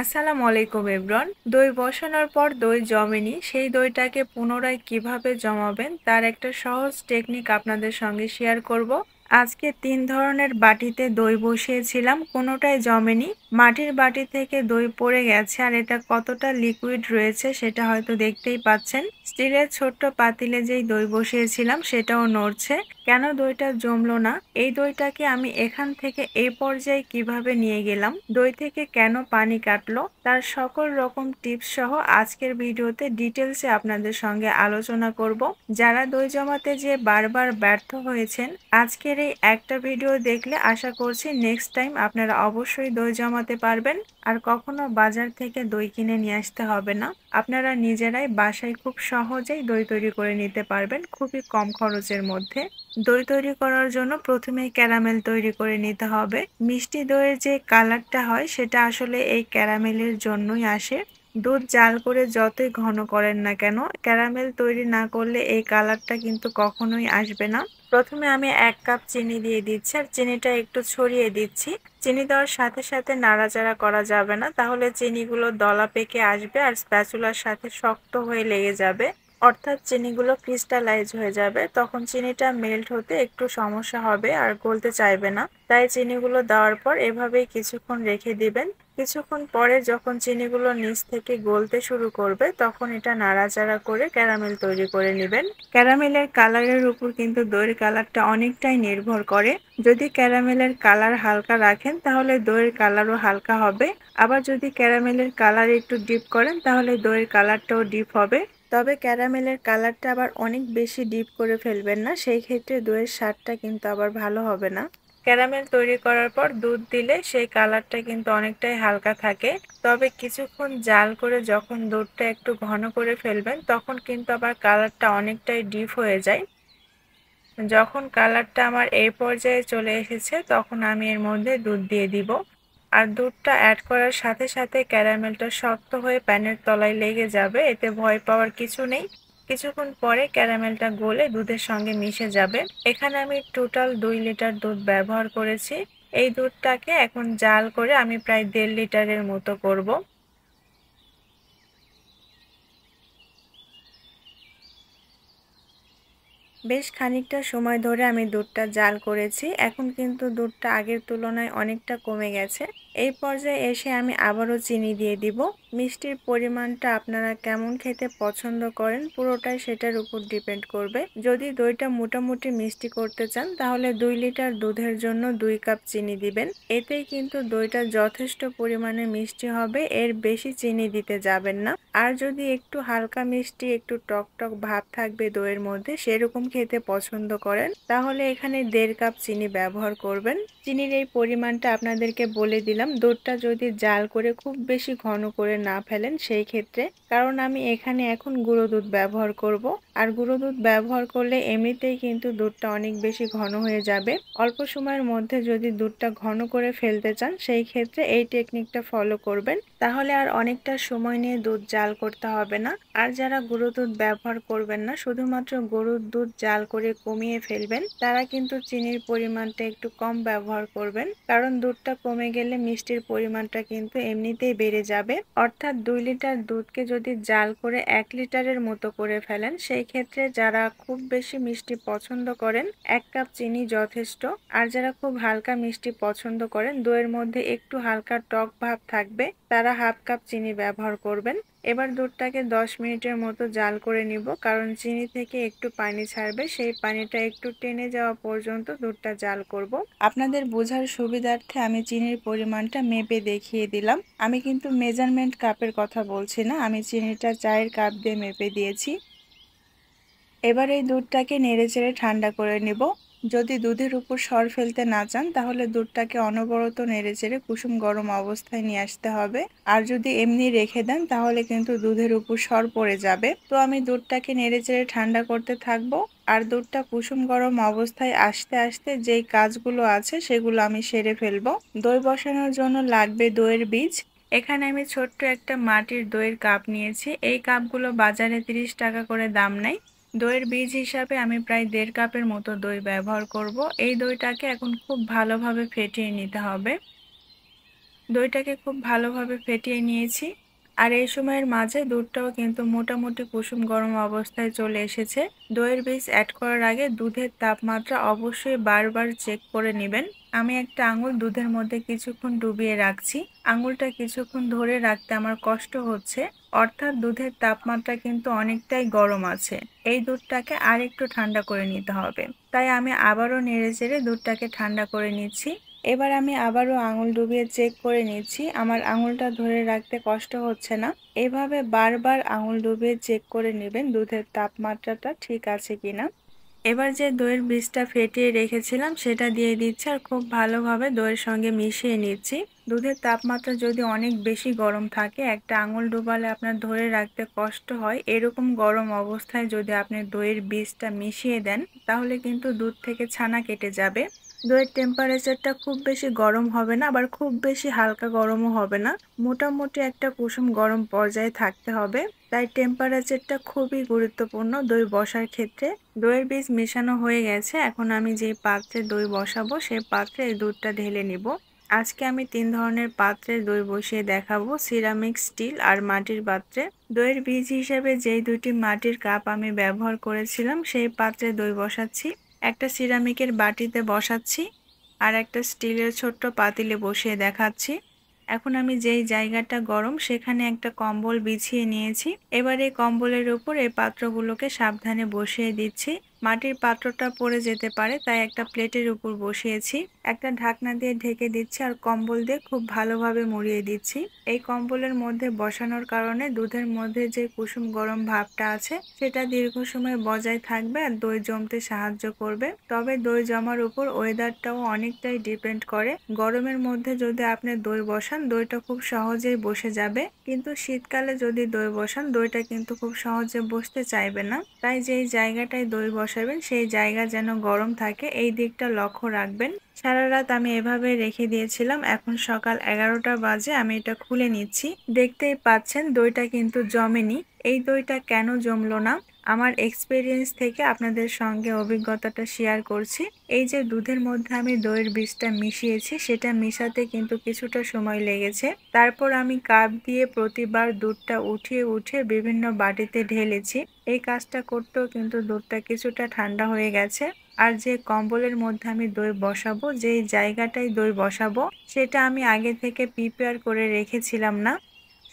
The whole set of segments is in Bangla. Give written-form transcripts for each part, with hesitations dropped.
আসসালামু আলাইকুম এভরিওয়ান। দই বসানোর পর দই জমেনি, সেই দইটাকে পুনরায় কিভাবে জমাবেন তার একটা সহজ টেকনিক আপনাদের সঙ্গে শেয়ার করব। আজকে ৩ ধরনের বাটিতে দই বসিয়েছিলাম, কোনোটাই জমেনি। মাটির বাটি থেকে দই পড়ে গেছে আর এটা কতটা লিকুইড রয়েছে সেটা হয়তো দেখতেই পাচ্ছেন। স্টিলের ছোট্ট পাতিলে যেই দই বসিয়েছিলাম সেটাও নড়ছে। কেন দইটা জমলো না? এই দইটাকে আমি এখান থেকে এই পর্যায়ে কিভাবে নিয়ে গেলাম, দই থেকে কেন পানি কাটলো, তার সকল রকম টিপস সহ আজকের ভিডিওতে ডিটেলসে আপনাদের সঙ্গে আলোচনা করব। যারা দই জমাতে যে বারবার ব্যর্থ হয়েছেন, আজকের এই একটা ভিডিও দেখলে আশা করছি নেক্সট টাইম আপনারা অবশ্যই দই জমাতে পারবেন আর কখনো বাজার থেকে দই কিনে নিয়ে আসতে হবে না। আপনারা নিজেরাই বাসায় খুব সহজেই দই তৈরি করে নিতে পারবেন খুবই কম খরচের মধ্যে। দই তৈরি করার জন্য প্রথমেই ক্যারামেল তৈরি করে নিতে হবে। মিষ্টি দইয়ের যে কালারটা হয় সেটা আসলে এই ক্যারামেলের জন্যই আসে। দুধ জাল করে যতই ঘন করেন না কেন, ক্যারামেল তৈরি না করলে এই কালারটা কিন্তু কখনোই আসবে না। প্রথমে আমি 1 কাপ চিনি দিয়ে দিচ্ছি আর চিনিটা একটু ছড়িয়ে দিচ্ছি। চিনি দেওয়ার সাথে সাথে নাড়াচাড়া করা যাবে না, তাহলে চিনিগুলো দলা পেকে আসবে আর স্প্যাচুলার সাথে শক্ত হয়ে লেগে যাবে, অর্থাৎ চিনিগুলো ক্রিস্টালাইজ হয়ে যাবে। তখন চিনিটা মেল্ট হতে একটু সমস্যা হবে আর গলতে চাইবে না। তাই চিনিগুলো দেওয়ার পর এভাবেই কিছুক্ষণ রেখে দিবেন। কিছুক্ষণ পরে যখন চিনিগুলো নিচ থেকে গলতে শুরু করবে তখন এটা নাড়াচাড়া করে ক্যারামেল তৈরি করে নেবেন। ক্যারামেলের কালারের উপর কিন্তু দইয়ের কালারটা অনেকটাই নির্ভর করে। যদি ক্যারামেলের কালার হালকা রাখেন তাহলে দইয়ের কালারও হালকা হবে, আবার যদি ক্যারামেলের কালার একটু ডিপ করেন তাহলে দইয়ের কালারটাও ডিপ হবে। তবে ক্যারামেলের কালারটা আবার অনেক বেশি ডিপ করে ফেলবেন না, সেই ক্ষেত্রে দইয়ের স্বাদটা কিন্তু আবার ভালো হবে না। ক্যারামেল তৈরি করার পর দুধ দিলে সেই কালারটা কিন্তু অনেকটাই হালকা থাকে, তবে কিছুক্ষণ জাল করে যখন দুধটা একটু ঘন করে ফেলবেন তখন কিন্তু আবার কালারটা অনেকটাই ডিপ হয়ে যায়। যখন কালারটা আমার এই পর্যায়ে চলে এসেছে তখন আমি এর মধ্যে দুধ দিয়ে দিব। আর দুধটা অ্যাড করার সাথে সাথে ক্যারামেলটা শক্ত হয়ে প্যানের তলায় লেগে যাবে, এতে ভয় পাওয়ার কিছু নেই। কিছুক্ষণ পরে ক্যারামেলটা গলে দুধের সঙ্গে মিশে যাবে। এখানে আমি টোটাল 2 লিটার দুধ ব্যবহার করেছি। এই দুধটাকে এখন জাল করে আমি প্রায় 1.5 লিটারের মতো করব। বেশ খানিকটা সময় ধরে আমি দুধটা জাল করেছি, এখন কিন্তু দুধটা আগের তুলনায় অনেকটা কমে গেছে। এই পর্যায়ে এসে আমি আবারও চিনি দিয়ে দিব। মিষ্টির পরিমাণটা আপনারা কেমন খেতে পছন্দ করেন পুরোটাই সেটার উপর ডিপেন্ড করবে। যদি দইটা মোটামুটি মিষ্টি করতে চান তাহলে 2 লিটার দুধের জন্য 2 কাপ চিনি দিবেন, এতেই কিন্তু দইটা যথেষ্ট পরিমাণে মিষ্টি হবে, এর বেশি চিনি দিতে যাবেন না। আর যদি একটু হালকা মিষ্টি একটু টক টক ভাব থাকবে দইয়ের মধ্যে সেরকম খেতে পছন্দ করেন তাহলে এখানে 1.5 কাপ চিনি ব্যবহার করবেন। চিনির এই পরিমাণটা আপনাদেরকে বলে দিলাম দুধটা যদি জাল করে খুব বেশি ঘন করে না ফেলেন সেই ক্ষেত্রে, কারণ আমি এখানে এখন গুঁড়ো দুধ ব্যবহার করব। আর গুঁড়ো দুধ ব্যবহার করলে এমনিতেই কিন্তু দুধটা অনেক বেশি ঘন হয়ে যাবে। অল্প সময়ের মধ্যে যদি দুধটা ঘন করে ফেলতে চান সেই ক্ষেত্রে এই টেকনিকটা ফলো করবেন, তাহলে আর অনেকটা সময় নিয়ে দুধ জাল করতে হবে না। আর যারা গুঁড়ো দুধ ব্যবহার করবেন না, শুধুমাত্র গরুর দুধ জাল করে কমিয়ে ফেলবেন, তারা কিন্তু চিনির পরিমাণটা একটু কম ব্যবহার করবেন, কারণ দুধটা কমে গেলে মিষ্টির পরিমাণটা কিন্তু এমনিতেই বেড়ে যাবে। অর্থাৎ 2 লিটার দুধকে যদি জাল করে 1 লিটারের মতো করে ফেলেন সেই ক্ষেত্রে যারা খুব বেশি মিষ্টি পছন্দ করেন 1 কাপ চিনি যথেষ্ট। আর যারা খুব হালকা মিষ্টি পছন্দ করেন, দইয়ের মধ্যে একটু হালকা টক ভাব থাকবে, তারা 1/2 কাপ চিনি ব্যবহার করবেন। এবার দুধটাকে 10 মিনিটের মতো জাল করে নিব, কারণ চিনি থেকে একটু পানি ছাড়বে, সেই পানিটা একটু টেনে যাওয়া পর্যন্ত দুধটা জাল করব। আপনাদের বোঝার সুবিধার্থে আমি চিনির পরিমাণটা মেপে দেখিয়ে দিলাম। আমি কিন্তু মেজারমেন্ট কাপের কথা বলছি না, আমি চিনিটা চায়ের কাপ দিয়ে মেপে দিয়েছি। এবার এই দুধটাকে নেড়েচেড়ে ঠান্ডা করে নিব। যদি দুধের উপর সর ফেলতে না চান তাহলে দুধটাকে অনবরত নেড়েচেড়ে কুসুম গরম অবস্থায় নিয়ে আসতে হবে। আর যদি এমনি রেখে দেন তাহলে কিন্তু দুধের উপর সর পড়ে যাবে। তো আমি দুধটাকে নেড়েচেড়ে ঠান্ডা করতে থাকবো। আর দুধটা কুসুম গরম অবস্থায় আসতে আসতে যেই কাজগুলো আছে সেগুলো আমি সেরে ফেলবো। দই বসানোর জন্য লাগবে দইয়ের বীজ। এখানে আমি ছোট্ট একটা মাটির দইয়ের কাপ নিয়েছি। এই কাপগুলো বাজারে 30 টাকা করে দাম নেয়। দইয়ের বীজ হিসাবে আমি প্রায় 1.5 কাপের মতো দই ব্যবহার করব। এই দইটাকে এখন খুব ভালোভাবে ফেটিয়ে নিতে হবে। দইটাকে খুব ভালোভাবে ফেটিয়ে নিয়েছি। আর এই সময়ের মাঝে দুধটাও কিন্তু মোটামুটি কুসুম গরম অবস্থায় চলে এসেছে। দইয়ের বীজ অ্যাড করার আগে দুধের তাপমাত্রা অবশ্যই বারবার চেক করে নেবেন। আমি একটা আঙুল দুধের মধ্যে কিছুক্ষণ ডুবিয়ে রাখছি। আঙুলটা কিছুক্ষণ ধরে রাখতে আমার কষ্ট হচ্ছে, অর্থাৎ দুধের তাপমাত্রা কিন্তু অনেকটাই গরম আছে। এই দুধটাকে আর একটু ঠান্ডা করে নিতে হবে। তাই আমি আবারও নেড়েচেড়ে দুধটাকে ঠান্ডা করে নিচ্ছি। এবার আমি আবারও আঙুল ডুবিয়ে চেক করে নিচ্ছি আমার আঙুলটা ধরে রাখতে কষ্ট হচ্ছে না। এভাবে বারবার আঙুল ডুবিয়ে চেক করে নেবেন দুধের তাপমাত্রাটা ঠিক আছে কিনা। এবার যে দইয়ের বীজটা ফেটিয়ে রেখেছিলাম সেটা দিয়ে দিচ্ছি আর খুব ভালোভাবে দইয়ের সঙ্গে মিশিয়ে নিচ্ছি। দুধের তাপমাত্রা যদি অনেক বেশি গরম থাকে, একটা আঙুল ডুবালে আপনার ধরে রাখতে কষ্ট হয়, এরকম গরম অবস্থায় যদি আপনি দইয়ের বীজটা মিশিয়ে দেন তাহলে কিন্তু দুধ থেকে ছানা কেটে যাবে। দইয়ের টেম্পারেচারটা খুব বেশি গরম হবে না, আবার খুব বেশি হালকা গরমও হবে না, মোটামুটি একটা কুসুম গরম পর্যায়ে থাকতে হবে। তাই টেম্পারেচারটা খুবই গুরুত্বপূর্ণ দই বসার ক্ষেত্রে। দইয়ের বীজ মেশানো হয়ে গেছে, এখন আমি যে পাত্রে দই বসাবো সেই পাত্রে এই দুধটা ঢেলে নিব। আজকে আমি 3 ধরনের পাত্রে দই বসিয়ে দেখাবো, সিরামিক, স্টিল আর মাটির পাত্রে। দইয়ের বীজ হিসেবে যেই দুটি মাটির কাপ আমি ব্যবহার করেছিলাম সেই পাত্রে দই বসাচ্ছি। একটা সিরামিকের বাটিতে বসাচ্ছি আর একটা স্টিলের ছোট্ট পাতিলে বসিয়ে দেখাচ্ছি। এখন আমি যেই জায়গাটা গরম সেখানে একটা কম্বল বিছিয়ে নিয়েছি। এবার এই কম্বলের উপর এই পাত্রগুলোকে সাবধানে বসিয়ে দিচ্ছি। মাটির পাত্রটা পড়ে যেতে পারে, তাই একটা প্লেটের উপর বসিয়েছি। একটা ঢাকনা দিয়ে ঢেকে দিচ্ছি আর কম্বল দিয়ে খুব ভালোভাবে মুড়িয়ে দিচ্ছি। এই কম্বলের মধ্যে বসানোর কারণে দুধের মধ্যে যে কুসুম গরম ভাবটা আছে সেটা দীর্ঘ সময় বজায় থাকবে আর দই জমতে সাহায্য করবে। তবে দই জমার উপর ওয়েদারটাও অনেকটাই ডিপেন্ড করে। গরমের মধ্যে যদি আপনি দই বসান দইটা খুব সহজেই বসে যাবে, কিন্তু শীতকালে যদি দই বসান দইটা কিন্তু খুব সহজে বসতে চাইবে না। তাই যেই জায়গাটায় দই বসাবেন সেই জায়গা যেন গরম থাকে এই দিকটা লক্ষ্য রাখবেন। সারা রাত আমি এভাবে রেখে দিয়েছিলাম, এখন সকাল 11টা বাজে, আমি এটা খুলে নিচ্ছি। দেখতেই পাচ্ছেন দইটা কিন্তু জমেনি। এই দইটা কেন জমলো না, আমার এক্সপেরিয়েন্স থেকে আপনাদের সঙ্গে অভিজ্ঞতাটা শেয়ার করছি। এই যে দুধের মধ্যে আমি দইয়ের বীজটা মিশিয়েছি সেটা মিশাতে কিন্তু কিছুটা সময় লেগেছে। তারপর আমি কাপ দিয়ে প্রতিবার দুধটা উঠিয়ে উঠিয়ে বিভিন্ন বাটিতে ঢেলেছি। এই কাজটা করতেও কিন্তু দুধটা কিছুটা ঠান্ডা হয়ে গেছে। আর যে কম্বলের মধ্যে আমি দই বসাবো, যেই জায়গাটায় দই বসাবো সেটা আমি আগে থেকে প্রিপেয়ার করে রেখেছিলাম না।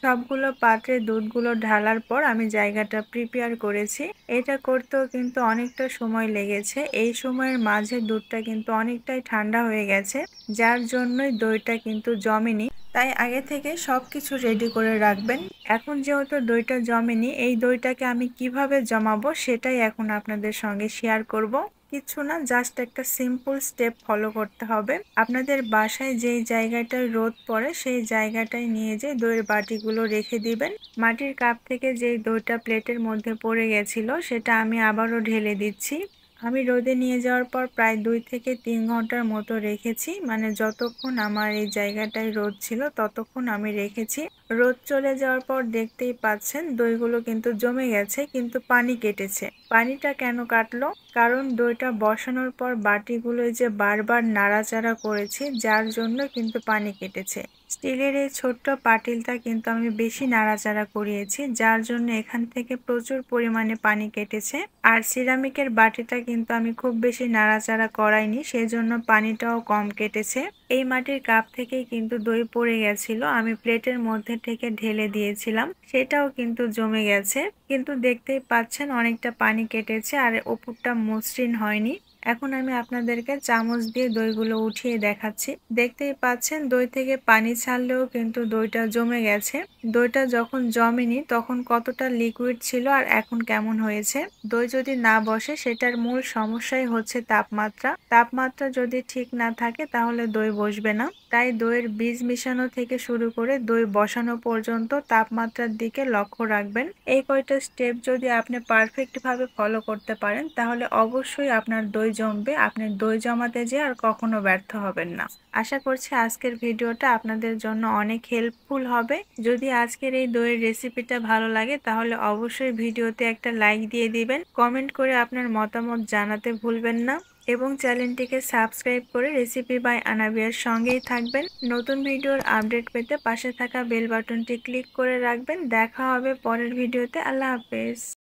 সবগুলো পাত্রে দুধগুলো ঢালার পর আমি জায়গাটা প্রিপেয়ার করেছি। এটা করতেও কিন্তু অনেকটা সময় লেগেছে। এই সময়ের মাঝে দুধটা কিন্তু অনেকটাই ঠান্ডা হয়ে গেছে, যার জন্যই দইটা কিন্তু জমেনি। তাই আগে থেকে সবকিছু রেডি করে রাখবেন। এখন যেহেতু দইটা জমেনি, এই দইটাকে আমি কিভাবে জমাবো সেটাই এখন আপনাদের সঙ্গে শেয়ার করব। কিছু না, জাস্ট একটা সিম্পল স্টেপ ফলো করতে হবে। আপনাদের বাসায় যেই জায়গাটায় রোদ পড়ে সেই জায়গাটায় নিয়ে যেয়ে দইয়ের বাটিগুলো রেখে দিবেন। মাটির কাপ থেকে যেই দইটা প্লেটের মধ্যে পড়ে গেছিল সেটা আমি আবারও ঢেলে দিচ্ছি। আমি রোদে নিয়ে যাওয়ার পর প্রায় 2 থেকে 3 ঘন্টার মতো রেখেছি, মানে যতক্ষণ আমার এই জায়গাটায় রোদ ছিল ততক্ষণ আমি রেখেছি। রোদ চলে যাওয়ার পর দেখতেই পাচ্ছেন দইগুলো কিন্তু জমে গেছে, কিন্তু পানি কেটেছে। পানিটা কেন কাটলো, কারণ দইটা বসানোর পর বাটিগুলো যে বারবার নাড়াচাড়া করেছি যার জন্য কিন্তু পানি কেটেছে। স্টিলের এই ছোট্ট পাতিলটা কিন্তু আমি বেশি নাড়াচাড়া করিয়েছি, যার জন্য এখান থেকে প্রচুর পরিমাণে পানি কেটেছে। আর সিরামিকের বাটিটা কিন্তু আমি খুব বেশি নাড়াচাড়া করাইনি, সেজন্য পানিটাও কম কেটেছে। এই মাটির কাপ থেকেই কিন্তু দই পড়ে গেছিল, আমি প্লেটের মধ্যে থেকে ঢেলে দিয়েছিলাম, সেটাও কিন্তু জমে গেছে। কিন্তু দেখতেই পাচ্ছেন অনেকটা পানি কেটেছে আর উপরটা মসৃণ হয়নি। এখন আমি আপনাদেরকে চামচ দিয়ে দইগুলো উঠিয়ে দেখাচ্ছি। দেখতেই পাচ্ছেন দই থেকে পানি ছাড়লেও কিন্তু দইটা জমে গেছে। দইটা যখন জমেনি তখন কতটা লিকুইড ছিল আর এখন কেমন হয়েছে। দই যদি না বসে সেটার মূল সমস্যাই হচ্ছে তাপমাত্রা। তাপমাত্রা যদি ঠিক না থাকে তাহলে দই বসবে না। তাই দইয়ের বীজ মিশানো থেকে শুরু করে দই বসানো পর্যন্ত তাপমাত্রার দিকে লক্ষ্য রাখবেন। এই কয়টা স্টেপ যদি আপনি পারফেক্ট ভাবে ফলো করতে পারেন তাহলে অবশ্যই আপনার দই জমবে। আপনি দই জমাতে যেয়ে আর কখনো ব্যর্থ হবেন না। আশা করছি আজকের ভিডিওটা আপনাদের জন্য অনেক হেল্পফুল হবে। যদি আজকের এই দইয়ের রেসিপিটা ভালো লাগে তাহলে অবশ্যই ভিডিওতে একটা লাইক দিয়ে দিবেন। কমেন্ট করে আপনার মতামত জানাতে ভুলবেন না। এবং চ্যানেলটিকে সাবস্ক্রাইব করে রেসিপি বাই আনাবিয়ার সঙ্গেই থাকবেন। নতুন ভিডিওর আপডেট পেতে পাশে থাকা বেল বাটনটি ক্লিক করে রাখবেন। দেখা হবে পরের ভিডিওতে। আল্লাহ হাফেজ।